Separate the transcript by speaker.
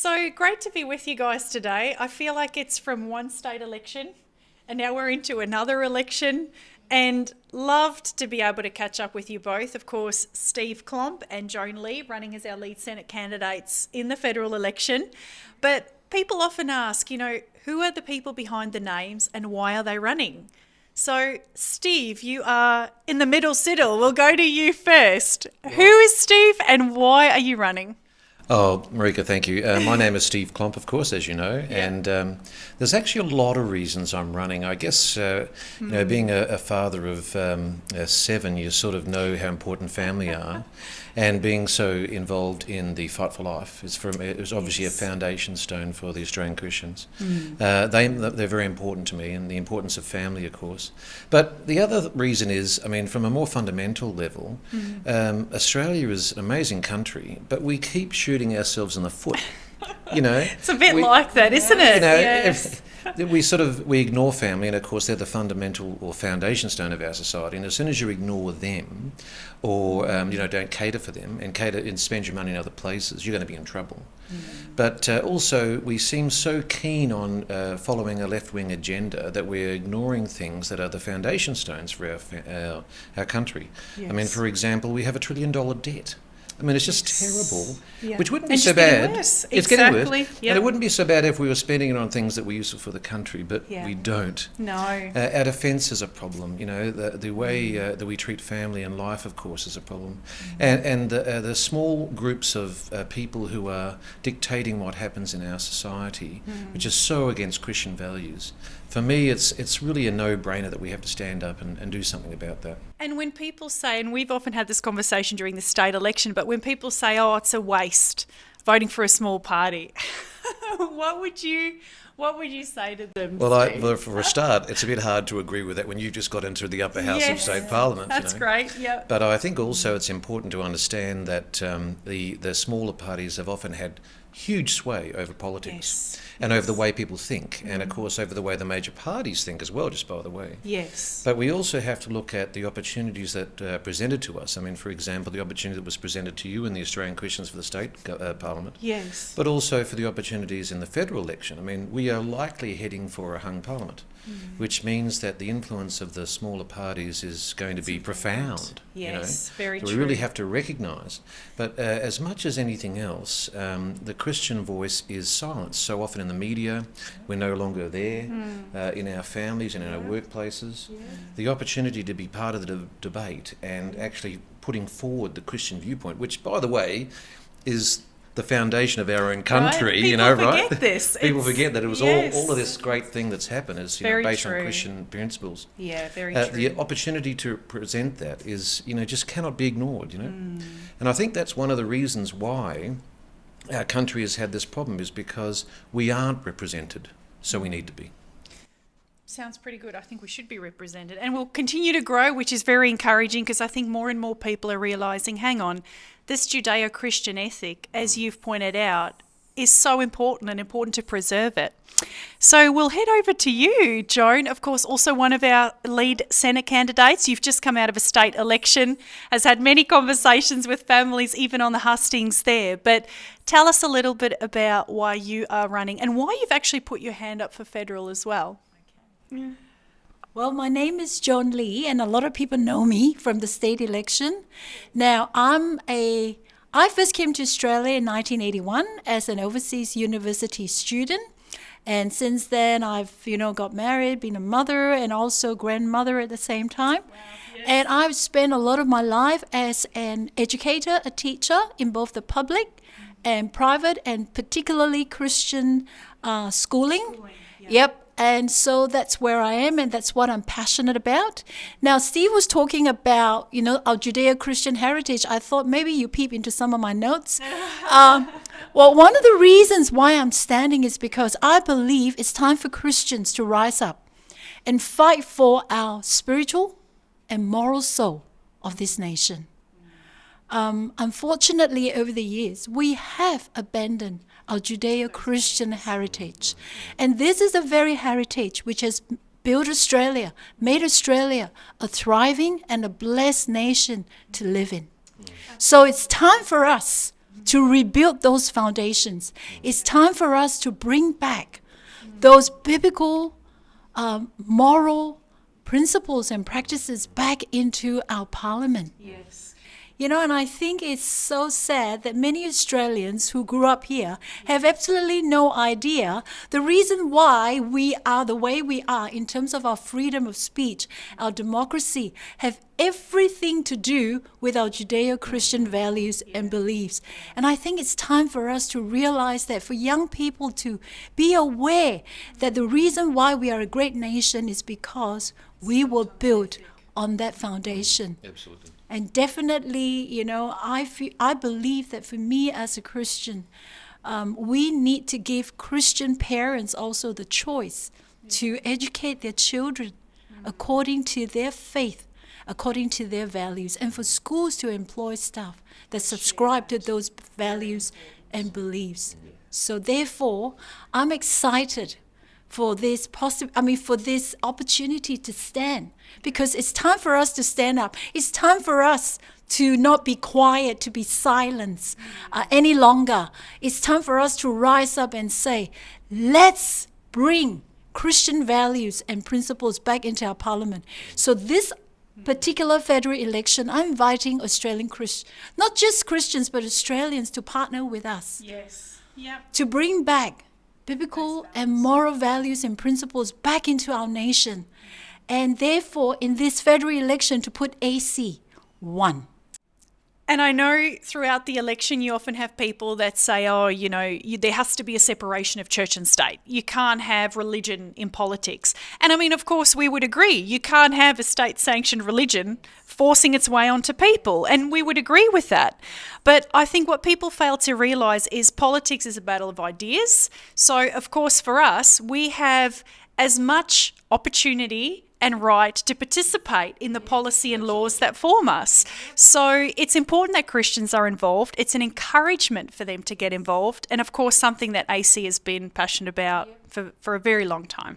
Speaker 1: So great to be with you guys today. I feel like it's from one state election and now we're into another election, and loved to be able to catch up with you both. Of course, Steve Klomp and Joan Lee running as our lead Senate candidates in the federal election. But people often ask, who are the people behind the names and why are they running? So, Steve, you are in the middle siddle. We'll go to you first. Who is Steve and why are you running?
Speaker 2: Oh, Marika, thank you. My name is Steve Klomp, of course, as you know, and there's actually a lot of reasons I'm running. I guess, being a father of 7, you sort of know how important family are, and being so involved in the fight for life is obviously a foundation stone for the Australian Christians. They're very important to me, and the importance of family, of course. But the other reason is, from a more fundamental level, Australia is an amazing country, but we keep shooting ourselves in the foot.
Speaker 1: It's a bit like that, isn't it? Yes.
Speaker 2: We ignore family, and of course they're the fundamental or foundation stone of our society. And as soon as you ignore them, or don't cater for them and spend your money in other places, you're going to be in trouble. But also we seem so keen on following a left-wing agenda that we're ignoring things that are the foundation stones for our country.
Speaker 1: Yes.
Speaker 2: For example, we have $1 trillion debt. It's just terrible, which wouldn't be
Speaker 1: and
Speaker 2: so
Speaker 1: getting
Speaker 2: bad.
Speaker 1: Worse.
Speaker 2: It's
Speaker 1: exactly.
Speaker 2: getting worse.
Speaker 1: Yep.
Speaker 2: And it wouldn't be so bad if we were spending it on things that were useful for the country, but we don't.
Speaker 1: No.
Speaker 2: Our defence is a problem. The way that we treat family and life, of course, is a problem. And the small groups of people who are dictating what happens in our society, which is so against Christian values. For me, it's really a no-brainer that we have to stand up and do something about that.
Speaker 1: And when people say, and we've often had this conversation during the state election, but when people say, oh, it's a waste voting for a small party, what would you say to them?
Speaker 2: Well, for a start, it's a bit hard to agree with that when you just got into the upper house of state parliament.
Speaker 1: That's great, yeah.
Speaker 2: But I think also it's important to understand that the smaller parties have often had huge sway over politics and over the way people think, and of course over the way the major parties think as well, just by the way.
Speaker 1: Yes.
Speaker 2: But we also have to look at the opportunities that are presented to us. For example, the opportunity that was presented to you in the Australian Christians for the state parliament.
Speaker 1: Yes.
Speaker 2: But also for the opportunities in the federal election. We are likely heading for a hung parliament, which means that the influence of the smaller parties is going to be profound.
Speaker 1: Yes, very
Speaker 2: so
Speaker 1: true.
Speaker 2: We really have to recognise. But as much as anything else, the Christian voice is silenced so often in the media. We're no longer there in our families and in our workplaces. The opportunity to be part of the debate and actually putting forward the Christian viewpoint, which, by the way, is the foundation of our own country,
Speaker 1: People forget this.
Speaker 2: People forget that it was all of this great thing that's happened is based
Speaker 1: true.
Speaker 2: on Christian principles.
Speaker 1: Yeah, very true.
Speaker 2: The opportunity to present that is, just cannot be ignored, And I think that's one of the reasons why our country has had this problem, is because we aren't represented, so we need to be.
Speaker 1: Sounds pretty good. I think we should be represented, and we'll continue to grow, which is very encouraging, because I think more and more people are realising, hang on, this Judeo-Christian ethic, as you've pointed out, is so important and important to preserve it. So we'll head over to you, Joan, of course, also one of our lead Senate candidates. You've just come out of a state election, has had many conversations with families, even on the hustings there. But tell us a little bit about why you are running and why you've actually put your hand up for federal as well.
Speaker 3: Yeah. Well, my name is Joan Lee, and a lot of people know me from the state election. Now, I first came to Australia in 1981 as an overseas university student. And since then, I've, got married, been a mother, and also grandmother at the same time. Wow, yes. And I've spent a lot of my life as an educator, a teacher in both the public and private, and particularly Christian schooling. Yep. And so that's where I am, and that's what I'm passionate about. Now, Steve was talking about, our Judeo-Christian heritage. I thought maybe you peep into some of my notes. Well, one of the reasons why I'm standing is because I believe it's time for Christians to rise up and fight for our spiritual and moral soul of this nation. Unfortunately, over the years, we have abandoned our Judeo-Christian heritage. And this is a very heritage which has built Australia, made Australia a thriving and a blessed nation to live in. So it's time for us to rebuild those foundations. It's time for us to bring back those biblical, moral principles and practices back into our parliament.
Speaker 1: Yes.
Speaker 3: You know, and I think it's so sad that many Australians who grew up here have absolutely no idea the reason why we are the way we are in terms of our freedom of speech, our democracy, have everything to do with our Judeo-Christian values and beliefs. And I think it's time for us to realize that, for young people to be aware that the reason why we are a great nation is because we were built on that foundation.
Speaker 2: Absolutely.
Speaker 3: And definitely, you know, I believe that for me as a Christian, we need to give Christian parents also the choice to educate their children according to their faith, according to their values, and for schools to employ staff that subscribe to those values and beliefs. So therefore, I'm excited for this for this opportunity to stand, because it's time for us to stand up. It's time for us to not be quiet, to be silenced any longer. It's time for us to rise up and say, let's bring Christian values and principles back into our parliament. So this particular federal election, I'm inviting Australian Christians, not just Christians, but Australians, to partner with us.
Speaker 1: Yes. Yep.
Speaker 3: To bring back biblical and moral values and principles back into our nation. And therefore, in this federal election, to put AC 1.
Speaker 1: And I know throughout the election you often have people that say, oh, you know, there has to be a separation of church and state. You can't have religion in politics. And I mean, of course, we would agree. You can't have a state-sanctioned religion forcing its way onto people. And we would agree with that. But I think what people fail to realise is politics is a battle of ideas. So, of course, for us, we have as much opportunity and right to participate in the policy and laws that form us. So it's important that Christians are involved. It's an encouragement for them to get involved. And of course, something that AC has been passionate about for a very long time.